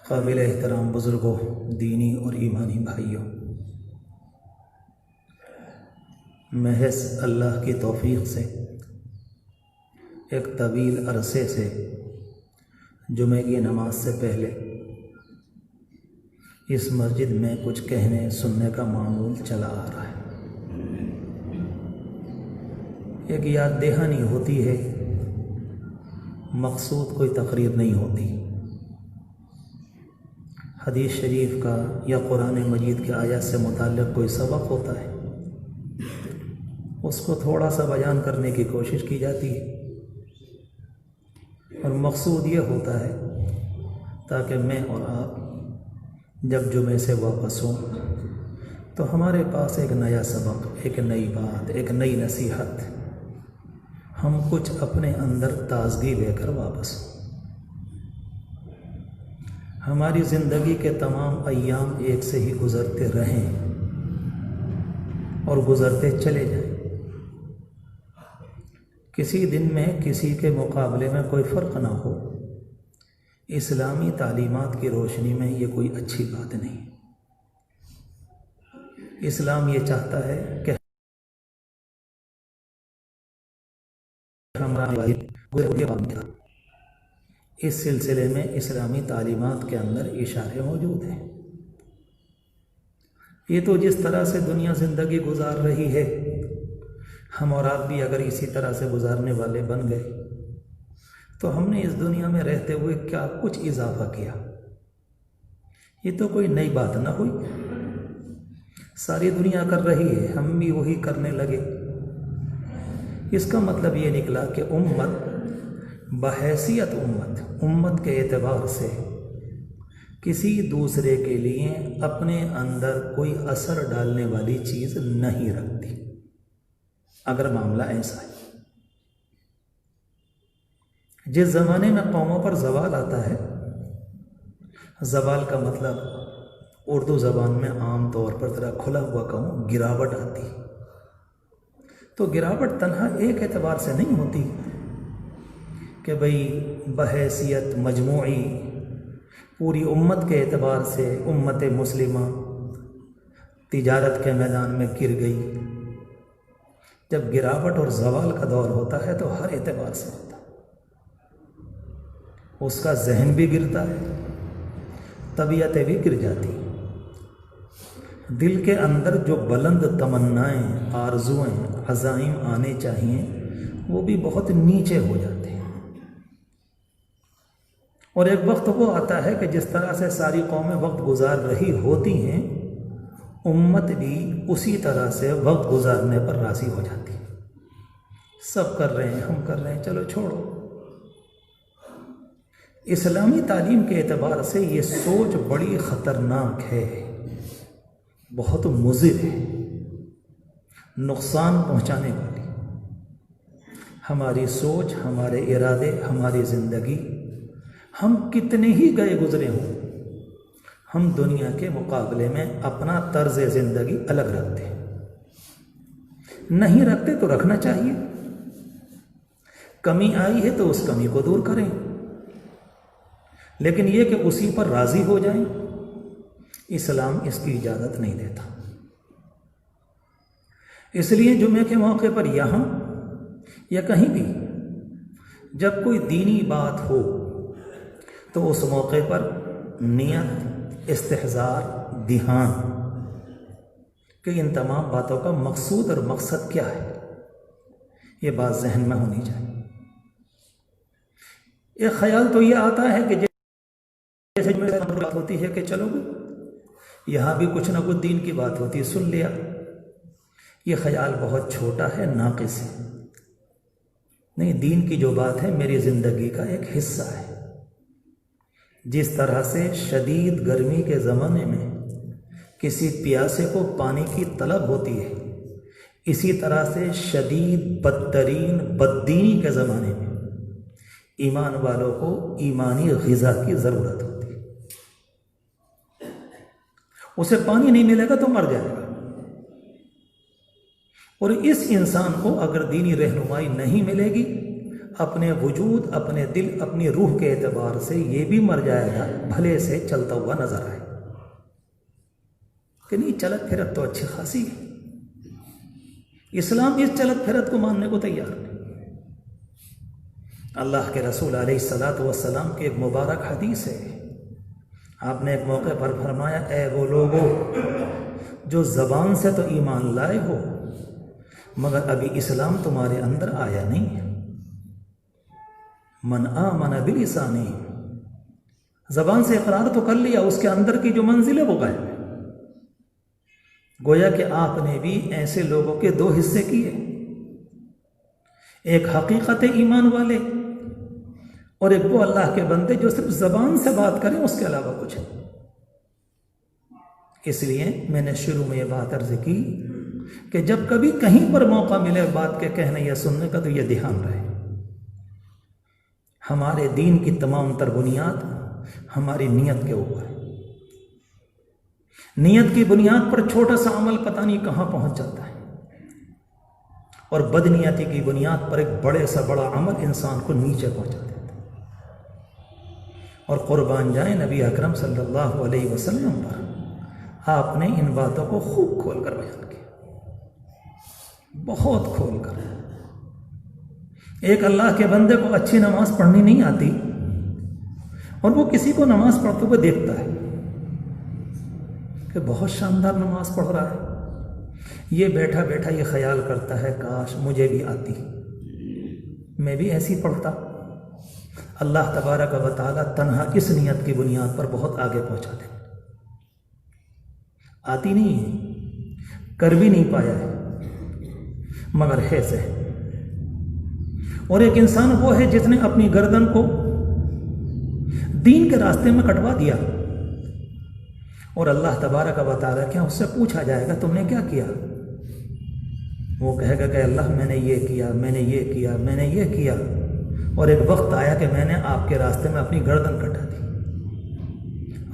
قابل احترام بزرگوں، دینی اور ایمانی بھائیوں، محض اللہ کی توفیق سے ایک طویل عرصے سے جمعہ کی نماز سے پہلے اس مسجد میں کچھ کہنے سننے کا معمول چلا آ رہا ہے۔ ایک یاد دہانی ہوتی ہے، مقصود کوئی تقریر نہیں ہوتی۔ حدیث شریف کا یا قرآن مجید کے آیات سے متعلق کوئی سبق ہوتا ہے، اس کو تھوڑا سا بیان کرنے کی کوشش کی جاتی ہے، اور مقصود یہ ہوتا ہے تاکہ میں اور آپ جب جمعے سے واپس ہوں تو ہمارے پاس ایک نیا سبق، ایک نئی بات، ایک نئی نصیحت، ہم کچھ اپنے اندر تازگی لے کر واپس ہوں۔ ہماری زندگی کے تمام ایام ایک سے ہی گزرتے رہیں اور گزرتے چلے جائیں، کسی دن میں کسی کے مقابلے میں کوئی فرق نہ ہو، اسلامی تعلیمات کی روشنی میں یہ کوئی اچھی بات نہیں۔ اسلام یہ چاہتا ہے کہ اس سلسلے میں اسلامی تعلیمات کے اندر اشارے موجود ہیں۔ یہ تو جس طرح سے دنیا زندگی گزار رہی ہے، ہم اور آپ بھی اگر اسی طرح سے گزارنے والے بن گئے تو ہم نے اس دنیا میں رہتے ہوئے کیا کچھ اضافہ کیا؟ یہ تو کوئی نئی بات نہ ہوئی، ساری دنیا کر رہی ہے، ہم بھی وہی کرنے لگے۔ اس کا مطلب یہ نکلا کہ امت بحیثیت امت کے اعتبار سے کسی دوسرے کے لیے اپنے اندر کوئی اثر ڈالنے والی چیز نہیں رکھتی، اگر معاملہ ایسا ہے۔ جس زمانے میں قوموں پر زوال آتا ہے، زوال کا مطلب اردو زبان میں عام طور پر ذرا کھلا ہوا کہوں، گراوٹ آتی، تو گراوٹ تنہا ایک اعتبار سے نہیں ہوتی کہ بھئی بحیثیت مجموعی پوری امت کے اعتبار سے امت مسلمہ تجارت کے میدان میں گر گئی۔ جب گراوٹ اور زوال کا دور ہوتا ہے تو ہر اعتبار سے ہوتا ہے، اس کا ذہن بھی گرتا ہے، طبیعتیں بھی گر جاتی، دل کے اندر جو بلند تمنائیں، آرزوئیں، عزائم آنے چاہیے وہ بھی بہت نیچے ہو جاتے ہیں۔ اور ایک وقت وہ آتا ہے کہ جس طرح سے ساری قومیں وقت گزار رہی ہوتی ہیں، امت بھی اسی طرح سے وقت گزارنے پر راضی ہو جاتی ہے۔ سب کر رہے ہیں، ہم کر رہے ہیں، چلو چھوڑو۔ اسلامی تعلیم کے اعتبار سے یہ سوچ بڑی خطرناک ہے، بہت مضر ہے، نقصان پہنچانے والی۔ ہماری سوچ، ہمارے ارادے، ہماری زندگی، ہم کتنے ہی گئے گزرے ہوں، ہم دنیا کے مقابلے میں اپنا طرز زندگی الگ رکھتے ہیں۔ نہیں رکھتے تو رکھنا چاہیے، کمی آئی ہے تو اس کمی کو دور کریں، لیکن یہ کہ اسی پر راضی ہو جائیں، اسلام اس کی اجازت نہیں دیتا۔ اس لیے جمعے کے موقع پر یہاں یا کہیں بھی جب کوئی دینی بات ہو تو اس موقع پر نیت، استحضار، دھیان کہ ان تمام باتوں کا مقصود اور مقصد کیا ہے، یہ بات ذہن میں ہونی چاہیے۔ ایک خیال تو یہ آتا ہے کہ جیسے بات ہوتی ہے کہ چلو یہاں بھی کچھ نہ کچھ دین کی بات ہوتی ہے، سن لیا۔ یہ خیال بہت چھوٹا ہے، ناقص ہے۔ نہیں، دین کی جو بات ہے میری زندگی کا ایک حصہ ہے۔ جس طرح سے شدید گرمی کے زمانے میں کسی پیاسے کو پانی کی طلب ہوتی ہے، اسی طرح سے شدید بدترین بددینی کے زمانے میں ایمان والوں کو ایمانی غذا کی ضرورت ہوتی ہے۔ اسے پانی نہیں ملے گا تو مر جائے گا، اور اس انسان کو اگر دینی رہنمائی نہیں ملے گی، اپنے وجود، اپنے دل، اپنی روح کے اعتبار سے یہ بھی مر جائے گا بھلے سے چلتا ہوا نظر آئے کہ نہیں چلت پھرت تو اچھی خاصی ہے۔ اسلام اس چلت پھرت کو ماننے کو تیار نہیں۔ اللہ کے رسول علیہ الصلاۃ والسلام کی ایک مبارک حدیث ہے، آپ نے ایک موقع پر فرمایا، اے وہ لوگو جو زبان سے تو ایمان لائے ہو مگر ابھی اسلام تمہارے اندر آیا نہیں ہے۔ من آمن بلسانہ، زبان سے اقرار تو کر لیا، اس کے اندر کی جو منزل ہے وہ غائب ہے۔ گویا کہ آپ نے بھی ایسے لوگوں کے دو حصے کیے، ایک حقیقت ایمان والے اور ایک وہ اللہ کے بندے جو صرف زبان سے بات کریں اس کے علاوہ کچھ ہے۔ اس لیے میں نے شروع میں یہ بات عرض کی کہ جب کبھی کہیں پر موقع ملے بات کے کہنے یا سننے کا تو یہ دھیان رہے، ہمارے دین کی تمام تر بنیاد ہماری نیت کے اوپر ہے۔ نیت کی بنیاد پر چھوٹا سا عمل پتہ نہیں کہاں پہنچ جاتا ہے، اور بدنیتی کی بنیاد پر ایک بڑے سے بڑا عمل انسان کو نیچے پہنچا دیتا ہے۔ اور قربان جائیں نبی اکرم صلی اللہ علیہ وسلم پر، آپ نے ان باتوں کو خوب کھول کر بیان کیا، بہت کھول کر۔ ایک اللہ کے بندے کو اچھی نماز پڑھنی نہیں آتی اور وہ کسی کو نماز پڑھتے ہوئے دیکھتا ہے کہ بہت شاندار نماز پڑھ رہا ہے، یہ بیٹھا بیٹھا یہ خیال کرتا ہے کاش مجھے بھی آتی، میں بھی ایسی پڑھتا۔ اللہ تبارک و تعالیٰ تنہا اس نیت کی بنیاد پر بہت آگے پہنچا دے۔ آتی نہیں ہے، کر بھی نہیں پایا ہے، مگر ہے سے۔ اور ایک انسان وہ ہے جس نے اپنی گردن کو دین کے راستے میں کٹوا دیا، اور اللہ تبارک و تعالیٰ کیا اس سے پوچھا جائے گا تم نے کیا کیا؟ وہ کہے گا کہ اللہ میں نے یہ کیا، میں نے یہ کیا، میں نے یہ کیا، اور ایک وقت آیا کہ میں نے آپ کے راستے میں اپنی گردن کٹا دی۔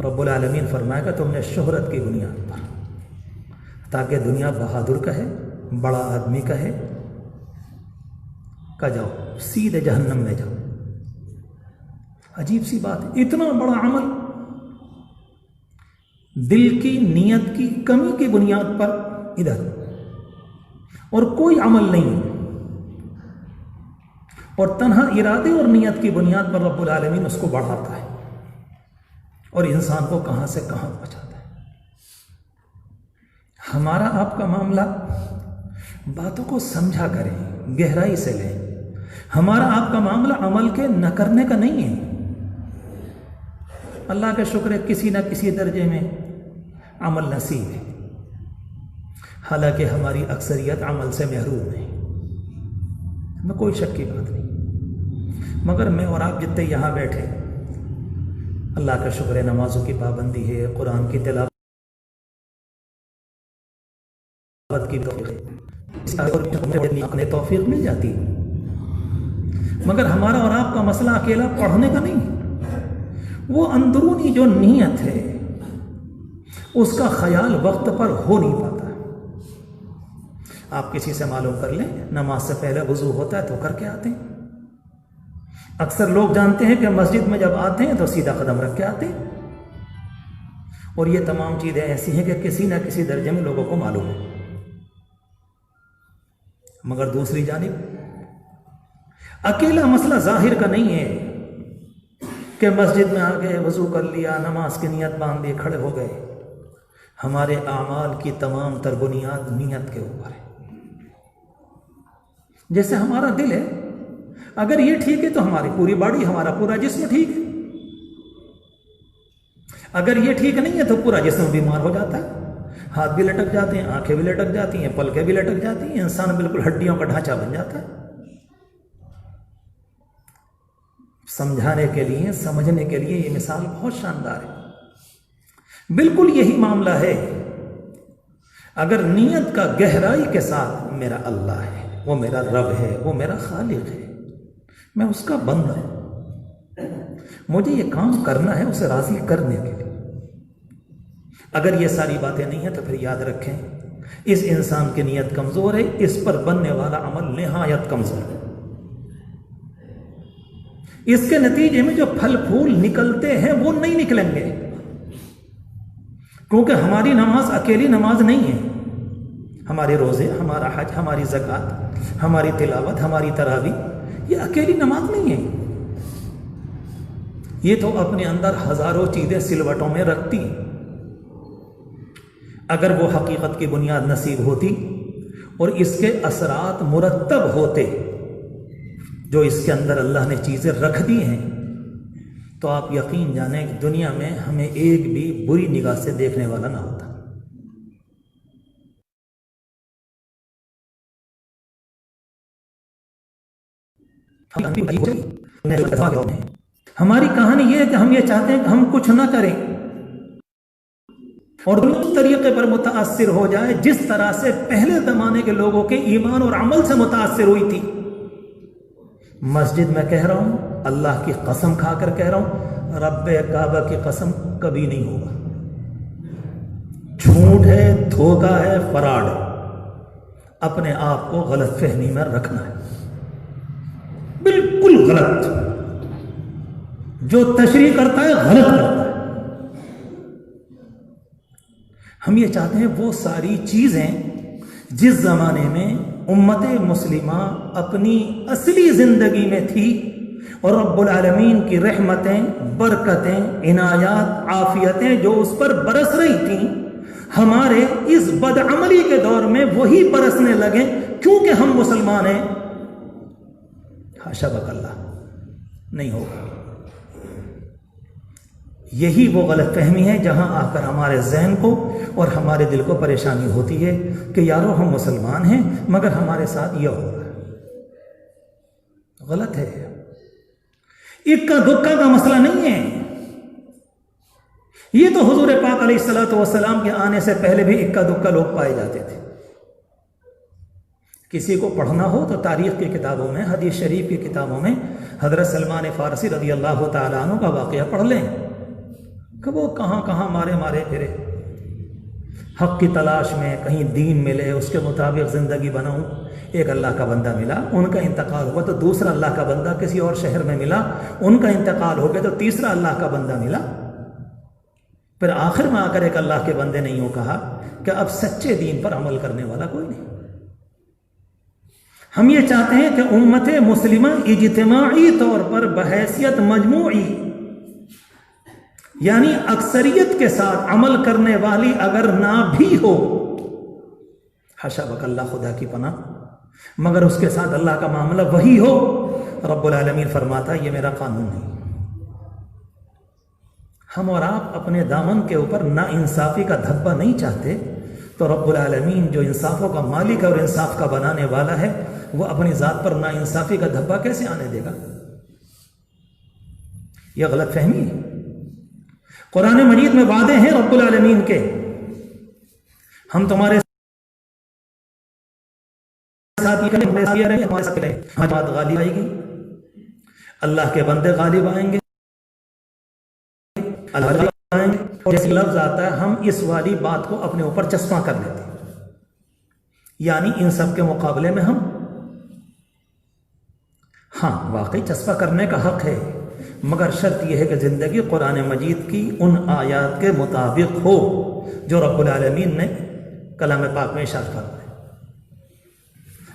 رب العالمین فرمائے گا تم نے شہرت کی بنیاد پر، تاکہ دنیا بہادر کہے، بڑا آدمی کہے، کہ جاؤ سیدھے جہنم میں جاؤ۔ عجیب سی بات ہے، اتنا بڑا عمل دل کی نیت کی کمی کی بنیاد پر ادھر، اور کوئی عمل نہیں، اور تنہا ارادے اور نیت کی بنیاد پر رب العالمین اس کو بڑھاتا ہے اور انسان کو کہاں سے کہاں پہنچاتا ہے۔ ہمارا آپ کا معاملہ، باتوں کو سمجھا کریں، گہرائی سے لیں، ہمارا آپ کا معاملہ عمل کے نہ کرنے کا نہیں ہے۔ اللہ کا شکر ہے کسی نہ کسی درجے میں عمل نصیب ہے، حالانکہ ہماری اکثریت عمل سے محروم ہے، میں کوئی شک کی بات نہیں، مگر میں اور آپ جتنے یہاں بیٹھے، اللہ کا شکر ہے نمازوں کی پابندی ہے، قرآن کی تلاوت کی توفیق مل جاتی، مگر ہمارا اور آپ کا مسئلہ اکیلا پڑھنے کا نہیں، وہ اندرونی جو نیت ہے اس کا خیال وقت پر ہو نہیں پاتا۔ آپ کسی سے معلوم کر لیں، نماز سے پہلے وضو ہوتا ہے تو کر کے آتے ہیں۔ اکثر لوگ جانتے ہیں کہ مسجد میں جب آتے ہیں تو سیدھا قدم رکھ کے آتے ہیں، اور یہ تمام چیزیں ایسی ہیں کہ کسی نہ کسی درجے میں لوگوں کو معلوم ہے، مگر دوسری جانب اکیلا مسئلہ ظاہر کا نہیں ہے کہ مسجد میں آ گئے، وضو کر لیا، نماز کی نیت باندھ دی، کھڑے ہو گئے۔ ہمارے اعمال کی تمام تر بنیاد نیت کے اوپر ہے۔ جیسے ہمارا دل ہے، اگر یہ ٹھیک ہے تو ہماری پوری باڈی، ہمارا پورا جسم ٹھیک ہے، اگر یہ ٹھیک نہیں ہے تو پورا جسم بیمار ہو جاتا ہے، ہاتھ بھی لٹک جاتے ہیں، آنکھیں بھی لٹک جاتی ہیں، پلکیں بھی لٹک جاتی ہیں، انسان بالکل ہڈیوں کا ڈھانچہ بن جاتا ہے۔ سمجھانے کے لیے، سمجھنے کے لیے یہ مثال بہت شاندار ہے۔ بالکل یہی معاملہ ہے، اگر نیت کا گہرائی کے ساتھ میرا اللہ ہے، وہ میرا رب ہے، وہ میرا خالق ہے، میں اس کا بندہ ہوں، مجھے یہ کام کرنا ہے اسے راضی کرنے کے لیے۔ اگر یہ ساری باتیں نہیں ہیں تو پھر یاد رکھیں اس انسان کی نیت کمزور ہے، اس پر بننے والا عمل نہایت کمزور ہے۔ اس کے نتیجے میں جو پھل پھول نکلتے ہیں وہ نہیں نکلیں گے، کیونکہ ہماری نماز اکیلی نماز نہیں ہے، ہمارے روزے، ہمارا حج، ہماری زکوٰۃ، ہماری تلاوت، ہماری تراویح، یہ اکیلی نماز نہیں ہے، یہ تو اپنے اندر ہزاروں چیزیں سلوٹوں میں رکھتی۔ اگر وہ حقیقت کی بنیاد نصیب ہوتی اور اس کے اثرات مرتب ہوتے جو اس کے اندر اللہ نے چیزیں رکھ دی ہیں، تو آپ یقین جانیں کہ دنیا میں ہمیں ایک بھی بری نگاہ سے دیکھنے والا نہ ہوتا۔ ہماری کہانی یہ ہے کہ ہم یہ چاہتے ہیں کہ ہم کچھ نہ کریں اور اس طریقے پر متاثر ہو جائے جس طرح سے پہلے زمانے کے لوگوں کے ایمان اور عمل سے متاثر ہوئی تھی۔ مسجد میں کہہ رہا ہوں، اللہ کی قسم کھا کر کہہ رہا ہوں، رب کعبہ کی قسم کبھی نہیں ہوگا۔ جھوٹ ہے، دھوکہ ہے، فراڈ ہے، اپنے آپ کو غلط فہمی میں رکھنا ہے، بالکل غلط۔ جو تشریح کرتا ہے غلط کرتا ہے۔ ہم یہ چاہتے ہیں وہ ساری چیزیں جس زمانے میں امت مسلمہ اپنی اصلی زندگی میں تھی اور رب العالمین کی رحمتیں، برکتیں، عنایات، عافیتیں جو اس پر برس رہی تھیں، ہمارے اس بدعملی کے دور میں وہی برسنے لگیں کیونکہ ہم مسلمان ہیں۔ حاشا بک اللہ، نہیں ہوگا۔ یہی وہ غلط فہمی ہے جہاں آ کر ہمارے ذہن کو اور ہمارے دل کو پریشانی ہوتی ہے کہ یارو ہم مسلمان ہیں مگر ہمارے ساتھ یہ ہو رہا ہے۔ غلط ہے، اکا دکا کا مسئلہ نہیں ہے۔ یہ تو حضور پاک علیہ الصلوۃ والسلام کے آنے سے پہلے بھی اکا دکا لوگ پائے جاتے تھے۔ کسی کو پڑھنا ہو تو تاریخ کی کتابوں میں، حدیث شریف کی کتابوں میں حضرت سلمان فارسی رضی اللہ تعالیٰ عنہ کا واقعہ پڑھ لیں کہ وہ کہاں کہاں مارے پھرے، حق کی تلاش میں، کہیں دین ملے اس کے مطابق زندگی بناؤں۔ ایک اللہ کا بندہ ملا، ان کا انتقال ہوا تو دوسرا اللہ کا بندہ کسی اور شہر میں ملا، ان کا انتقال ہو گیا تو تیسرا اللہ کا بندہ ملا۔ پھر آخر میں آ کر ایک اللہ کے بندے نے یوں کہا کہ اب سچے دین پر عمل کرنے والا کوئی نہیں۔ ہم یہ چاہتے ہیں کہ امت مسلمہ اجتماعی طور پر بحیثیت مجموعی، یعنی اکثریت کے ساتھ عمل کرنے والی اگر نہ بھی ہو، حاشا بک اللہ، خدا کی پناہ، مگر اس کے ساتھ اللہ کا معاملہ وہی ہو، رب العالمین فرماتا ہے یہ میرا قانون نہیں۔ ہم اور آپ اپنے دامن کے اوپر نا انصافی کا دھبا نہیں چاہتے، تو رب العالمین جو انصافوں کا مالک ہے اور انصاف کا بنانے والا ہے، وہ اپنی ذات پر نا انصافی کا دھبا کیسے آنے دے گا؟ یہ غلط فہمی ہے۔ قرآن مجید میں وعدے ہیں رب العالمین کے، ہم تمہارے ساتھ ہماری بات غالب آئے گی، اللہ کے بندے غالب آئیں گے، اللہ آئیں گے، اور جیسے لفظ آتا ہے ہم اس والی بات کو اپنے اوپر چسپاں کر لیتے ہیں، یعنی ان سب کے مقابلے میں ہم، ہاں واقعی چسپاں کرنے کا حق ہے، مگر شرط یہ ہے کہ زندگی قرآن مجید کی ان آیات کے مطابق ہو جو رب العالمین نے کلام پاک میں ارشاد فرمایا۔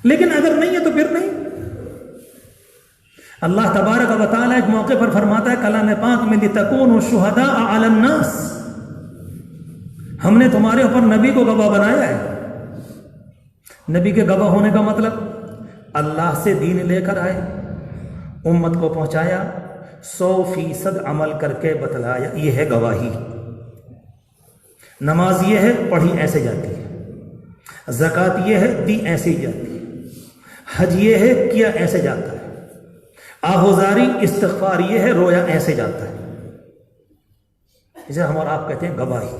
لیکن اگر نہیں ہے تو پھر نہیں۔ اللہ تبارک و تعالیٰ ایک موقع پر فرماتا ہے کلام پاک میں لِتَكُونُوا شُهَدَاءَ عَلَى النَّاسِ، ہم نے تمہارے اوپر نبی کو گواہ بنایا ہے۔ نبی کے گواہ ہونے کا مطلب اللہ سے دین لے کر آئے، امت کو پہنچایا، 100% عمل کر کے بتلایا، یہ ہے گواہی۔ نماز یہ ہے پڑھی ایسے جاتی ہے، زکوٰۃ یہ ہے دی ایسے ہی جاتی ہے، حج یہ ہے کیا ایسے جاتا ہے، آہوزاری استغفار یہ ہے رویا ایسے جاتا ہے، اسے ہم اور آپ کہتے ہیں گواہی۔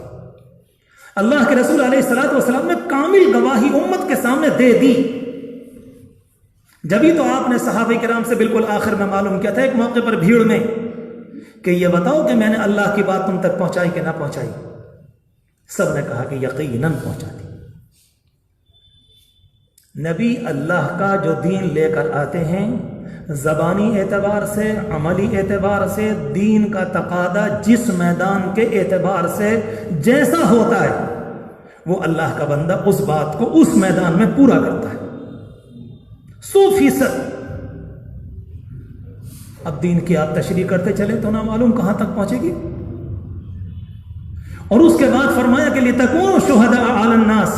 اللہ کے رسول علیہ الصلوۃ والسلام نے کامل گواہی امت کے سامنے دے دی، جبھی تو آپ نے صحابہ کرام سے بالکل آخر میں معلوم کیا تھا ایک موقع پر بھیڑ میں کہ یہ بتاؤ کہ میں نے اللہ کی بات تم تک پہنچائی کہ نہ پہنچائی؟ سب نے کہا کہ یقیناً پہنچا دی۔ نبی اللہ کا جو دین لے کر آتے ہیں زبانی اعتبار سے، عملی اعتبار سے، دین کا تقاضا جس میدان کے اعتبار سے جیسا ہوتا ہے وہ اللہ کا بندہ اس بات کو اس میدان میں پورا کرتا ہے 100%۔ اب دین کی آپ تشریح کرتے چلے تو نہ معلوم کہاں تک پہنچے گی۔ اور اس کے بعد فرمایا کہ لِتَكُونُوا شُهَدَاءَ عَلَى النَّاسِ،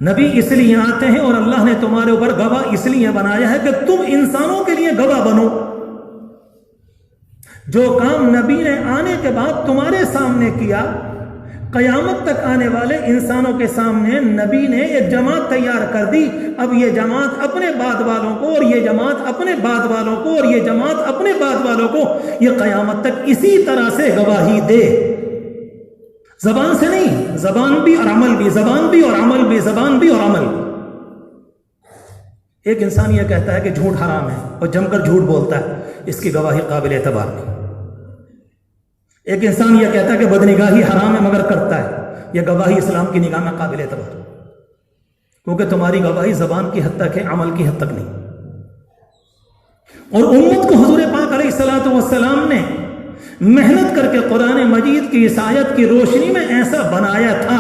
نبی اس لیے آتے ہیں اور اللہ نے تمہارے اوپر گواہ اس لیے بنایا ہے کہ تم انسانوں کے لیے گواہ بنو۔ جو کام نبی نے آنے کے بعد تمہارے سامنے کیا، قیامت تک آنے والے انسانوں کے سامنے نبی نے ایک جماعت تیار کر دی۔ اب یہ جماعت اپنے بعد والوں کو، اور یہ جماعت اپنے بعد والوں کو، اور یہ جماعت اپنے بعد والوں کو، یہ قیامت تک اسی طرح سے گواہی دے۔ زبان سے نہیں، زبان بھی اور عمل بھی، زبان بھی اور عمل بھی، زبان بھی اور عمل بھی۔ ایک انسان یہ کہتا ہے کہ جھوٹ حرام ہے اور جم کر جھوٹ بولتا ہے، اس کی گواہی قابل اعتبار نہیں۔ ایک انسان یہ کہتا ہے کہ بدنگاہی حرام ہے مگر کرتا ہے، یہ گواہی اسلام کی نگاہ میں قابل اعتبار، کیونکہ تمہاری گواہی زبان کی حد تک ہے، عمل کی حد تک نہیں۔ اور امت کو حضور پاک علیہ الصلوۃ والسلام نے محنت کر کے قرآن مجید کی اس آیت کی روشنی میں ایسا بنایا تھا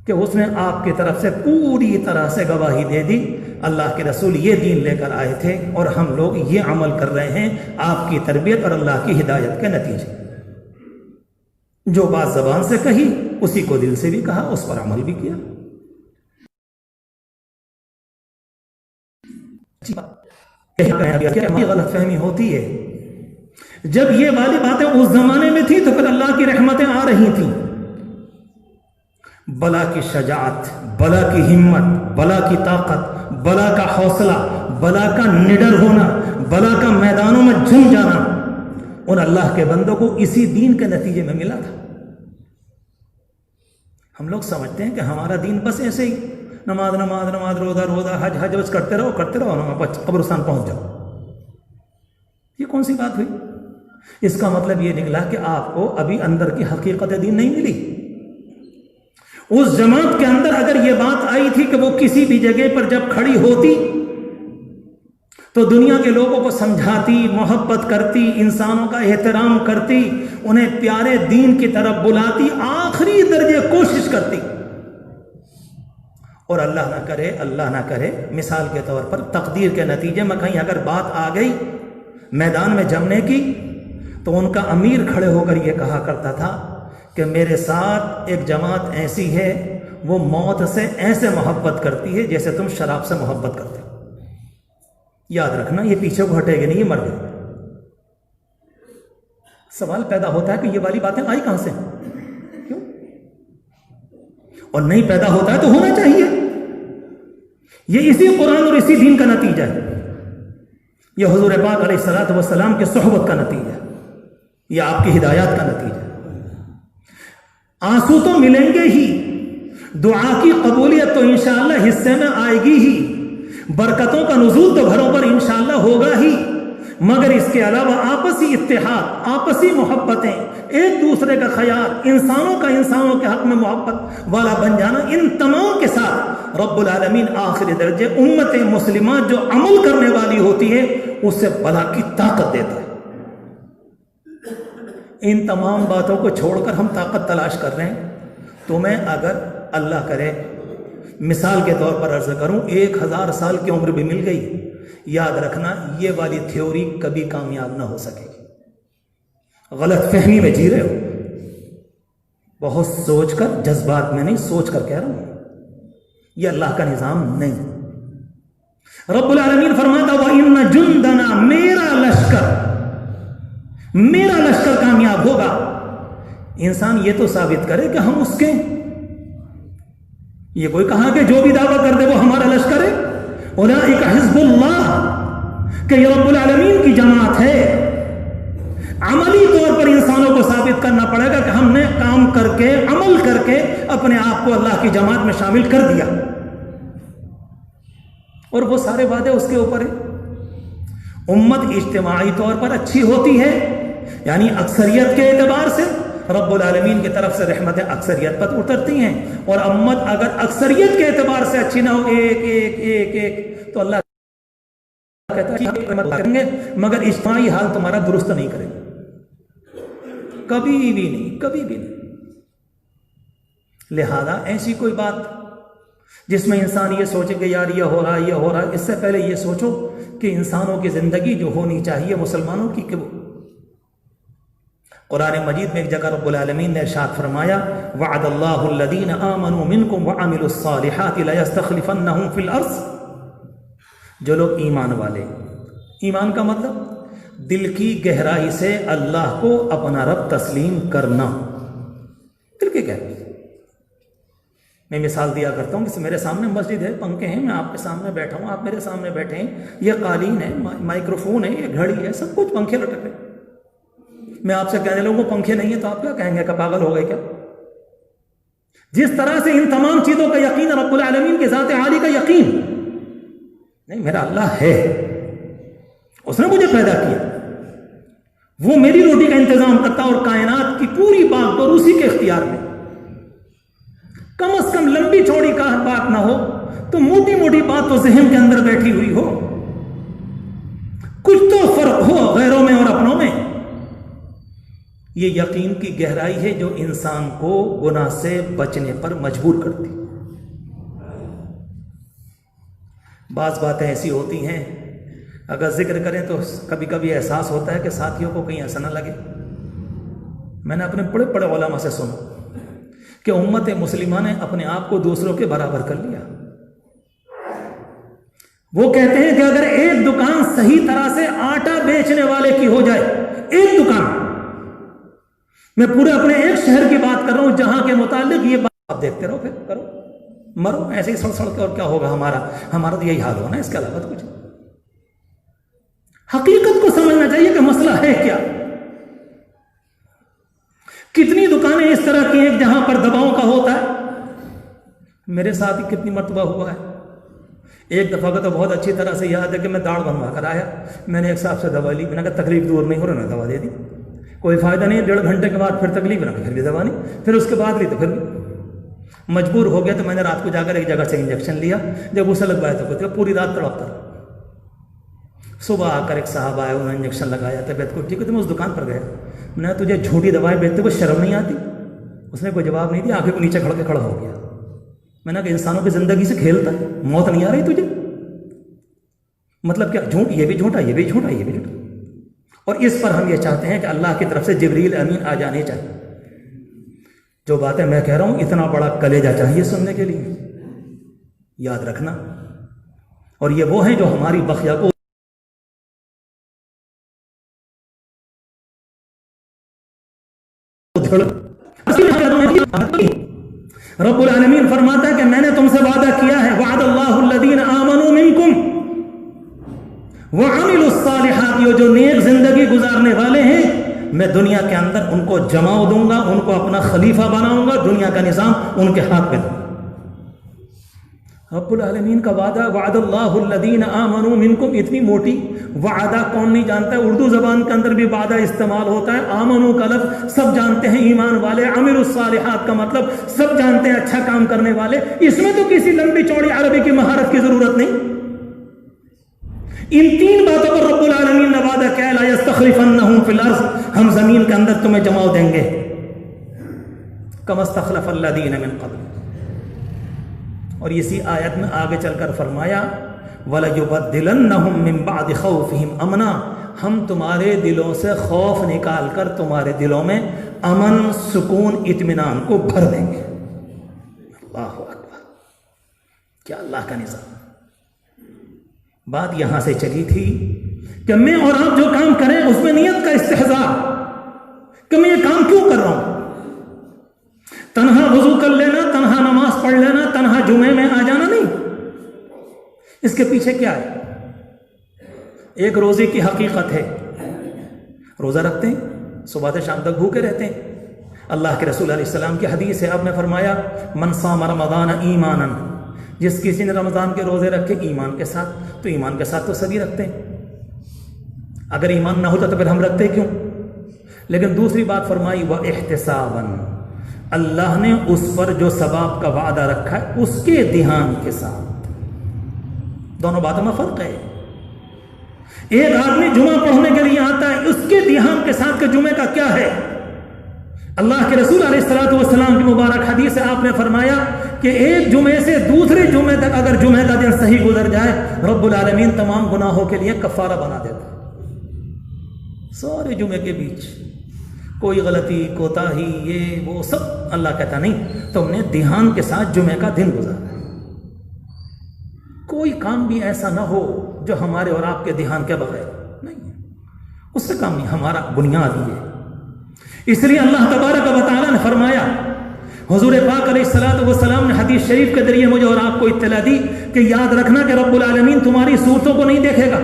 کہ اس نے آپ کی طرف سے پوری طرح سے گواہی دے دی، اللہ کے رسول یہ دین لے کر آئے تھے اور ہم لوگ یہ عمل کر رہے ہیں آپ کی تربیت اور اللہ کی ہدایت کے نتیجے۔ جو بات زبان سے کہی اسی کو دل سے بھی کہا، اس پر عمل بھی کیا۔ غلط فہمی ہوتی ہے، جب یہ والی باتیں اس زمانے میں تھی تو پھر اللہ کی رحمتیں آ رہی تھیں، بلا کی شجاعت، بلا کی ہمت، بلا کی طاقت، بلا کا حوصلہ، بلا کا نڈر ہونا، بلا کا میدانوں میں جم جانا ان اللہ کے بندوں کو اسی دین کے نتیجے میں ملا تھا۔ ہم لوگ سمجھتے ہیں کہ ہمارا دین بس ایسے ہی نماز نماز نماز، روزہ روزہ، حج حج کرتے رہو قبرستان پہنچ جاؤ۔ یہ کون سی بات ہوئی؟ اس کا مطلب یہ نکلا کہ آپ کو ابھی اندر کی حقیقت دین نہیں ملی۔ اس جماعت کے اندر اگر یہ بات آئی تھی کہ وہ کسی بھی جگہ پر جب کھڑی ہوتی تو دنیا کے لوگوں کو سمجھاتی، محبت کرتی، انسانوں کا احترام کرتی، انہیں پیارے دین کی طرف بلاتی، آخری درجے کوشش کرتی، اور اللہ نہ کرے مثال کے طور پر تقدیر کے نتیجے میں کہیں اگر بات آ گئی میدان میں جمنے کی تو ان کا امیر کھڑے ہو کر یہ کہا کرتا تھا کہ میرے ساتھ ایک جماعت ایسی ہے وہ موت سے ایسے محبت کرتی ہے جیسے تم شراب سے محبت کرتے ہو۔ یاد رکھنا یہ پیچھے کو ہٹے گی نہیں، یہ مر گئے۔ سوال پیدا ہوتا ہے کہ یہ والی باتیں آئی کہاں سے، کیوں؟ اور نہیں پیدا ہوتا ہے تو ہونا چاہیے۔ یہ اسی قرآن اور اسی دین کا نتیجہ ہے، یہ حضور پاک علیہ الصلوۃ والسلام کے صحبت کا نتیجہ ہے، یہ آپ کی ہدایات کا نتیجہ ہے۔ آنسو تو ملیں گے ہی، دعا کی قبولیت تو انشاءاللہ حصے میں آئے گی ہی، برکتوں کا نزول تو گھروں پر انشاءاللہ ہوگا ہی، مگر اس کے علاوہ آپسی اتحاد، آپسی محبتیں، ایک دوسرے کا خیال، انسانوں کا انسانوں کے حق میں محبت والا بن جانا، ان تمام کے ساتھ رب العالمین آخری درجے امت مسلمہ جو عمل کرنے والی ہوتی ہے اس سے بلا کی طاقت دیتا ہے۔ ان تمام باتوں کو چھوڑ کر ہم طاقت تلاش کر رہے ہیں۔ تمہیں اگر اللہ کرے مثال کے طور پر عرض کروں 1000 سال کی عمر بھی مل گئی، یاد رکھنا یہ والی تھیوری کبھی کامیاب نہ ہو سکے گی۔ غلط فہمی میں جی رہے ہو، بہت سوچ کر، جذبات میں نہیں، سوچ کر کہہ رہا ہوں، یہ اللہ کا نظام نہیں۔ رب العالمین فرماتا وَإِنَّ جُنْدَنَا، میرا لشکر کامیاب ہوگا۔ انسان یہ تو ثابت کرے کہ ہم اس کے، یہ کوئی کہا کہ جو بھی دعویٰ کر دے وہ ہمارا لشکر ہے، اولئک حزب اللہ، کہ یہ رب العالمین کی جماعت ہے۔ عملی طور پر انسانوں کو ثابت کرنا پڑے گا کہ ہم نے کام کر کے، عمل کر کے اپنے آپ کو اللہ کی جماعت میں شامل کر دیا، اور وہ سارے وعدے اس کے اوپر ہیں۔ امت اجتماعی طور پر اچھی ہوتی ہے، یعنی اکثریت کے اعتبار سے رب العالمین کی طرف سے رحمتیں اکثریت پر اترتی ہیں، اور امت اگر اکثریت کے اعتبار سے اچھی نہ ہو، ایک تو اللہ کہتا ہے کریں گے مگر اجتماعی حال تمہارا درست نہیں کریں گے، کبھی بھی نہیں، کبھی بھی نہیں۔ لہذا ایسی کوئی بات جس میں انسان یہ سوچے کہ یار یہ ہو رہا، یہ ہو رہا، اس سے پہلے یہ سوچو کہ انسانوں کی زندگی جو ہونی چاہیے مسلمانوں کی، کہ وہ قرآن مجید میں ایک جگہ رب العالمین نے ارشاد فرمایا وعد اللہ الذین آمنوا منکم وعملوا الصالحات لیستخلفنہم فی الارض، جو لوگ ایمان والے، ایمان کا مطلب دل کی گہرائی سے اللہ کو اپنا رب تسلیم کرنا، دل کی گہرائی۔ میں مثال دیا کرتا ہوں کہ میرے سامنے مسجد ہے، پنکھے ہیں، میں آپ کے سامنے بیٹھا ہوں، آپ میرے سامنے بیٹھے ہیں، یہ قالین ہے، مائکروفون ہے، یہ گھڑی ہے، سب کچھ پنکھے لٹک رہے۔ میں آپ سے کہنے لگوں پنکھے نہیں ہیں تو آپ کیا کہیں گے کہ پاگل ہو گئے کیا؟ جس طرح سے ان تمام چیزوں کا یقین رب العالمین کے ذات عالی کا یقین نہیں، میرا اللہ ہے، اس نے مجھے پیدا کیا، وہ میری روٹی کا انتظام کرتا اور کائنات کی پوری بات تو اسی کے اختیار میں، کم از کم لمبی چوڑی کا بات نہ ہو تو موٹی موٹی بات تو ذہن کے اندر بیٹھی ہوئی ہو، کچھ تو فرق ہو غیروں میں اور اپنوں میں۔ یہ یقین کی گہرائی ہے جو انسان کو گناہ سے بچنے پر مجبور کرتی۔ بعض باتیں ایسی ہوتی ہیں اگر ذکر کریں تو کبھی کبھی احساس ہوتا ہے کہ ساتھیوں کو کہیں ایسا نہ لگے۔ میں نے اپنے بڑے بڑے علماء سے سنا کہ امت مسلمہ نے اپنے آپ کو دوسروں کے برابر کر لیا۔ وہ کہتے ہیں کہ اگر ایک دکان صحیح طرح سے آٹا بیچنے والے کی ہو جائے، ایک دکان، میں پورے اپنے ایک شہر کی بات کر رہا ہوں جہاں کے متعلق یہ بات آپ دیکھتے رہو، پھر کرو مرو ایسے ہی سڑ سڑ کے، اور کیا ہوگا ہمارا تو یہی حال ہونا ہے، اس کے علاوہ تو کچھ۔ حقیقت کو سمجھنا چاہیے کہ مسئلہ ہے کیا۔ کتنی دکانیں اس طرح کی ہیں جہاں پر دواؤں کا ہوتا ہے، میرے ساتھ ہی کتنی مرتبہ ہوا ہے۔ ایک دفعہ کا تو بہت اچھی طرح سے یاد ہے کہ میں داڑھ بنوا کر آیا، میں نے ایک صاحب سے دوا لی، میں نے کہا تکلیف دور نہیں ہو رہا، دوا دے دی، کوئی فائدہ نہیں، 1.5 گھنٹے کے بعد پھر تکلیف نہ، پھر بھی دوا نہیں، پھر اس کے بعد لی تو پھر مجبور ہو گیا، تو میں نے رات کو جا کر ایک جگہ سے انجیکشن لیا، جب اسے لگوایا تو کہتے پوری رات تڑپتا رہا۔ صبح آ کر ایک صاحب آئے، انہوں نے انجیکشن لگایا، طبیعت کو ٹھیک ہے، تو میں اس دکان پر گیا، میں نے تجھے جھوٹی دوائیں بیچتے ہوئے شرم نہیں آتی؟ اس نے کوئی جواب نہیں دیا، آنکھیں کو نیچے کھڑ کے کھڑا ہو گیا۔ میں نے کہا انسانوں کی زندگی سے کھیلتا ہے، موت نہیں آ رہی تجھے؟ مطلب کیا؟ جھوٹ، یہ بھی جھوٹا، یہ بھی جھوٹا، یہ بھی جھوٹا۔ اور اس پر ہم یہ چاہتے ہیں کہ اللہ کی طرف سے جبریل امین آ جانے چاہیے۔ جو باتیں میں کہہ رہا ہوں اتنا بڑا کلیجہ چاہیے سننے کے لیے، یاد رکھنا۔ اور یہ وہ ہیں جو ہماری بخیا کو رب العالمین فرماتا ہے کہ میں نے تم سے وعدہ کیا ہے، وعد اللہ الذین آمنوا منکم وعملوا الصالحات، یہ جو نیک زندگی گزارنے والے ہیں میں دنیا کے اندر ان کو جمع دوں گا، ان کو اپنا خلیفہ بناؤں گا، دنیا کا نظام ان کے ہاتھ میں دوں گا۔ رب العالمین کا وعدہ، وعد اللہ الذین آمنوا منکم، اتنی موٹی وعدہ کون نہیں جانتا ہے؟ اردو زبان کے اندر بھی وعدہ استعمال ہوتا ہے، آمنو کا لفظ سب جانتے ہیں ایمان والے، عملوا الصالحات کا مطلب سب جانتے ہیں اچھا کام کرنے والے، اس میں تو کسی لمبی چوڑی عربی کی مہارت کی ضرورت نہیں۔ ان تین باتوں پر رب العالمین نے وعدہ کیا، لا یستخلفنہم فی الارض، ہم زمین کے اندر تمہیں جمع دیں گے، کما استخلف الذین من قبل۔ اور اسی آیت میں آگے چل کر فرمایا وَلَيُبَدِّلَنَّهُم مِّن بَعْدِ خَوْفِهِمْ أَمْنًا، ہم تمہارے دلوں سے خوف نکال کر تمہارے دلوں میں امن، سکون، اطمینان کو بھر دیں گے۔ اللہ اکبر، کیا اللہ کا نظام۔ بات یہاں سے چلی تھی کہ میں اور آپ جو کام کریں اس میں نیت کا استحضاء کہ میں یہ کام کیوں کر رہا ہوں۔ تنہا وضو کر لینا، تنہا نماز پڑھ لینا، تنہا جمعے میں آ جانا نہیں، اس کے پیچھے کیا ہے؟ ایک روزے کی حقیقت ہے، روزہ رکھتے ہیں، صبح سے شام تک بھوکے رہتے ہیں۔ اللہ کے رسول علیہ السلام کی حدیث ہے، آپ نے فرمایا من صام رمضان ایمانا، جس کسی نے رمضان کے روزے رکھے ایمان کے ساتھ، تو ایمان کے ساتھ تو سبھی رکھتے ہیں، اگر ایمان نہ ہوتا تو پھر ہم رکھتے کیوں؟ لیکن دوسری بات فرمائی وَاحْتِسَابًا، اللہ نے اس پر جو ثواب کا وعدہ رکھا ہے اس کے دھیان کے ساتھ۔ دونوں باتوں میں فرق ہے۔ ایک آدمی جمعہ پڑھنے کے لیے آتا ہے، اس کے دھیان کے ساتھ کہ جمعے کا کیا ہے؟ اللہ کے رسول علیہ الصلوۃ والسلام کی مبارک حدیث سے آپ نے فرمایا کہ ایک جمعے سے دوسرے جمعے تک اگر جمعے کا دن صحیح گزر جائے، رب العالمین تمام گناہوں کے لیے کفارہ بنا دیتا ہے۔ سارے جمعے کے بیچ کوئی غلطی، کوتاہی، یہ وہ سب اللہ کہتا نہیں، تم نے دھیان کے ساتھ جمعے کا دن گزارا۔ کوئی کام بھی ایسا نہ ہو جو ہمارے اور آپ کے دھیان کے بغیر نہیں، اس سے کام نہیں، ہمارا بنیاد ہی ہے۔ اس لیے اللہ تبارک و تعالیٰ نے فرمایا، حضور پاک علیہ الصلوۃ والسلام نے حدیث شریف کے ذریعے مجھے اور آپ کو اطلاع دی کہ یاد رکھنا کہ رب العالمین تمہاری صورتوں کو نہیں دیکھے گا،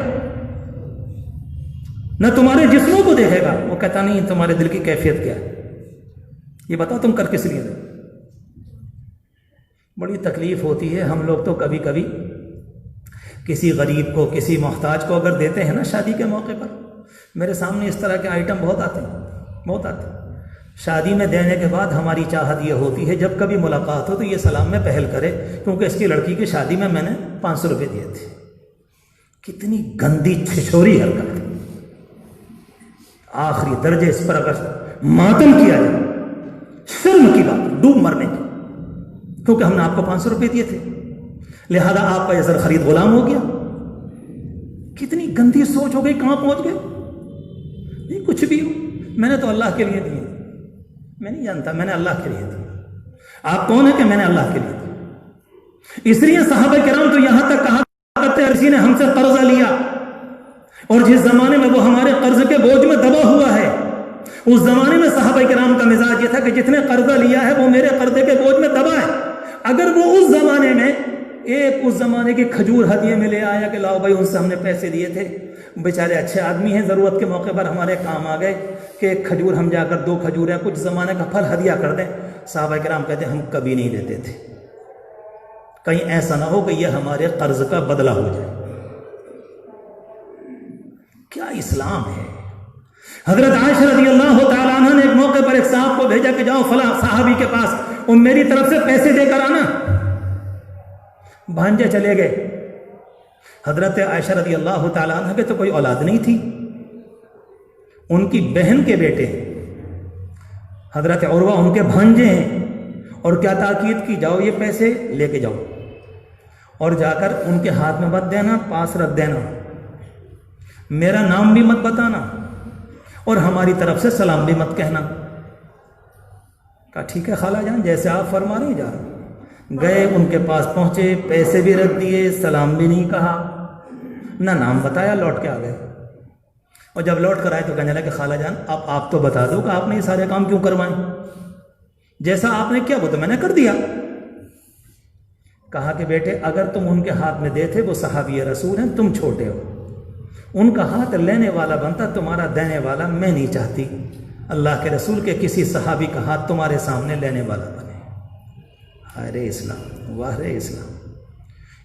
نہ تمہارے جسموں کو دیکھے گا، وہ کہتا نہیں تمہارے دل کی کیفیت کیا ہے، یہ بتاؤ تم کر کس لیے رہے۔ بڑی تکلیف ہوتی ہے، ہم لوگ تو کبھی کبھی کسی غریب کو، کسی محتاج کو اگر دیتے ہیں نا شادی کے موقع پر، میرے سامنے اس طرح کے آئٹم بہت آتے ہیں، بہت آتے ہیں۔ شادی میں دینے کے بعد ہماری چاہت یہ ہوتی ہے جب کبھی ملاقات ہو تو یہ سلام میں پہل کرے، کیونکہ اس کی لڑکی کی شادی میں نے 500 روپے دیے تھے۔ کتنی گندی چھچوری حرکت، آخری درجے اس پر اگر ماتم کیا جائے، شرم کی بات، ڈوب مرنے کی، کیونکہ ہم نے آپ کو 500 روپے دیے تھے، لہذا آپ کا یہ زر خرید غلام ہو گیا۔ کتنی گندی سوچ ہو گئی، کہاں پہنچ گئے؟ نہیں کچھ بھی ہو، میں نے تو اللہ کے لیے دیے، میں نہیں جانتا، میں نے اللہ کے لیے دیے۔ آپ کون ہیں کہ میں نے اللہ کے لیے دیے؟ اس لیے صحابہ کرام تو یہاں تک کہا کرتے ہیں کسی نے ہم سے قرضہ لیا، اور جس زمانے میں وہ ہمارے قرض کے بوجھ میں دبا ہوا ہے، اس زمانے میں صحابہ کرام کا مزاج یہ تھا کہ جتنے قرضہ لیا ہے وہ میرے قرضے کے بوجھ میں دبا ہے۔ اگر وہ اس زمانے میں ایک اس زمانے کی کھجور ہدیے میں لے آیا کہ لاؤ بھائی ان سے ہم نے پیسے دیے تھے، بیچارے اچھے آدمی ہیں، ضرورت کے موقع پر ہمارے کام آ گئے کہ ایک کھجور ہم جا کر 2 کھجور یا کچھ زمانے کا پھل ہدیہ کر دیں، صحابہ کرام کہتے ہیں ہم کبھی نہیں دیتے تھے، کہیں ایسا نہ ہو کہ یہ ہمارے قرض کا بدلہ ہو جائے۔ کیا اسلام ہے! حضرت عائشہ رضی اللہ تعالیٰ عنہ نے ایک موقع پر ایک صاحب کو بھیجا کہ جاؤ فلاں صحابی کے پاس اور میری طرف سے پیسے دے کر آنا۔ بھانجے چلے گئے۔ حضرت عائشہ رضی اللہ تعالیٰ عنہ کے تو کوئی اولاد نہیں تھی، ان کی بہن کے بیٹے حضرت عروہ ان کے بھانجے ہیں، اور کیا تاکید کی، جاؤ یہ پیسے لے کے جاؤ اور جا کر ان کے ہاتھ میں مت دینا، پاس رکھ دینا، میرا نام بھی مت بتانا اور ہماری طرف سے سلام بھی مت کہنا۔ کہا ٹھیک ہے خالہ جان، جیسے آپ فرما رہے ہیں جا رہے۔ گئے، ان کے پاس پہنچے، پیسے بھی رکھ دیے، سلام بھی نہیں کہا، نہ نام بتایا، لوٹ کے آ گئے۔ اور جب لوٹ کر آئے تو کہنے لگا کہ خالہ جان اب آپ تو بتا دو کہ آپ نے یہ سارے کام کیوں کروائیں، جیسا آپ نے کیا وہ تو میں نے کر دیا۔ کہا کہ بیٹے اگر تم ان کے ہاتھ میں دیتے، وہ صحابی رسول ہیں، تم چھوٹے ہو، ان کا ہاتھ لینے والا بنتا، تمہارا دینے والا میں نہیں چاہتی اللہ کے رسول کے کسی صحابی کا ہاتھ تمہارے سامنے لینے والا بنے۔ ہائے اسلام، واہ اسلام!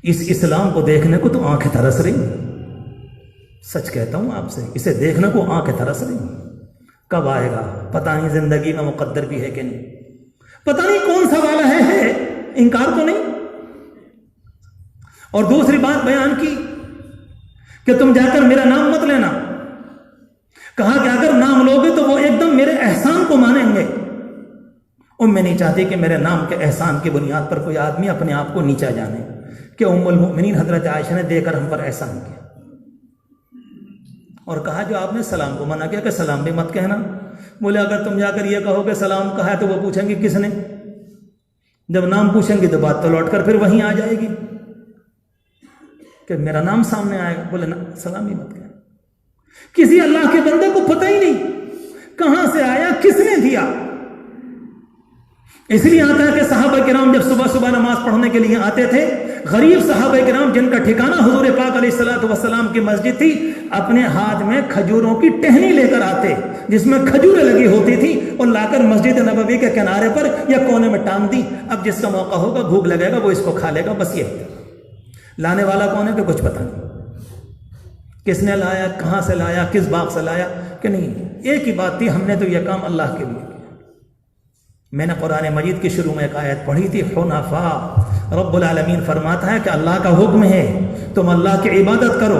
اس اسلام کو دیکھنے کو تو آنکھیں ترس رہی، سچ کہتا ہوں آپ سے، اسے دیکھنے کو آنکھیں ترس رہی۔ کب آئے گا پتہ نہیں، زندگی میں مقدر بھی ہے کہ نہیں، پتہ نہیں کون سا والا ہے، انکار تو نہیں۔ اور دوسری بات بیان کی کہ تم جا کر میرا نام مت لینا، کہا کہ اگر نام لوگے تو وہ ایک دم میرے احسان کو مانیں گے، اور میں نہیں چاہتی کہ میرے نام کے احسان کی بنیاد پر کوئی آدمی اپنے آپ کو نیچا جانے کہ ام المؤمنین حضرت عائشہ نے دے کر ہم پر احسان کیا۔ اور کہا جو آپ نے سلام کو منع کیا کہ سلام بھی مت کہنا، بولے اگر تم جا کر یہ کہو کہ سلام کہا ہے تو وہ پوچھیں گے کس نے، جب نام پوچھیں گے تو بات تو لوٹ کر پھر وہیں آ جائے گی کہ میرا نام سامنے آئے گا، بولے سلام ہی مت کہنا۔ کسی اللہ کے بندے کو پتہ ہی نہیں کہاں سے آیا، کس نے دیا۔ اس لیے آتا ہے کہ صحابہ کرام جب صبح صبح نماز پڑھنے کے لیے آتے تھے، غریب صحابہ کرام جن کا ٹھکانہ حضور پاک علیہ الصلوۃ والسلام کی مسجد تھی، اپنے ہاتھ میں کھجوروں کی ٹہنی لے کر آتے جس میں کھجوریں لگی ہوتی تھی، اور لا کر مسجد نبوی کے کنارے پر یا کونے میں ٹانگ دی۔ اب جس کا موقع ہوگا، بھوک لگے گا، وہ اس کو کھا لے گا، بس یہ لانے والا کون ہے کہ کچھ پتہ نہیں، کس نے لایا، کہاں سے لایا، کس باغ سے لایا کہ نہیں، ایک ہی بات تھی، ہم نے تو یہ کام اللہ کے لیے کیا۔ میں نے قرآن مجید کی شروع میں ایک آیت پڑھی تھی، حنفاء، رب العالمین فرماتا ہے کہ اللہ کا حکم ہے تم اللہ کی عبادت کرو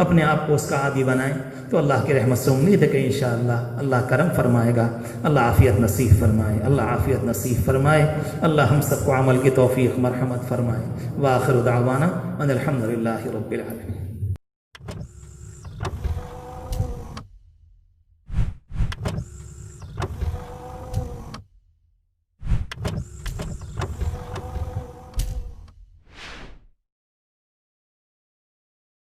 اپنے آپ کو اس کا عادی بنائیں تو اللہ کی رحمت سے امید ہے کہ انشاءاللہ اللہ کرم فرمائے گا، اللہ عافیت نصیب فرمائے، اللہ عافیت نصیب فرمائے، اللہ ہم سب کو عمل کی توفیق مرحمت فرمائے۔ وآخر دعوانا ان الحمد للہ رب العالمین۔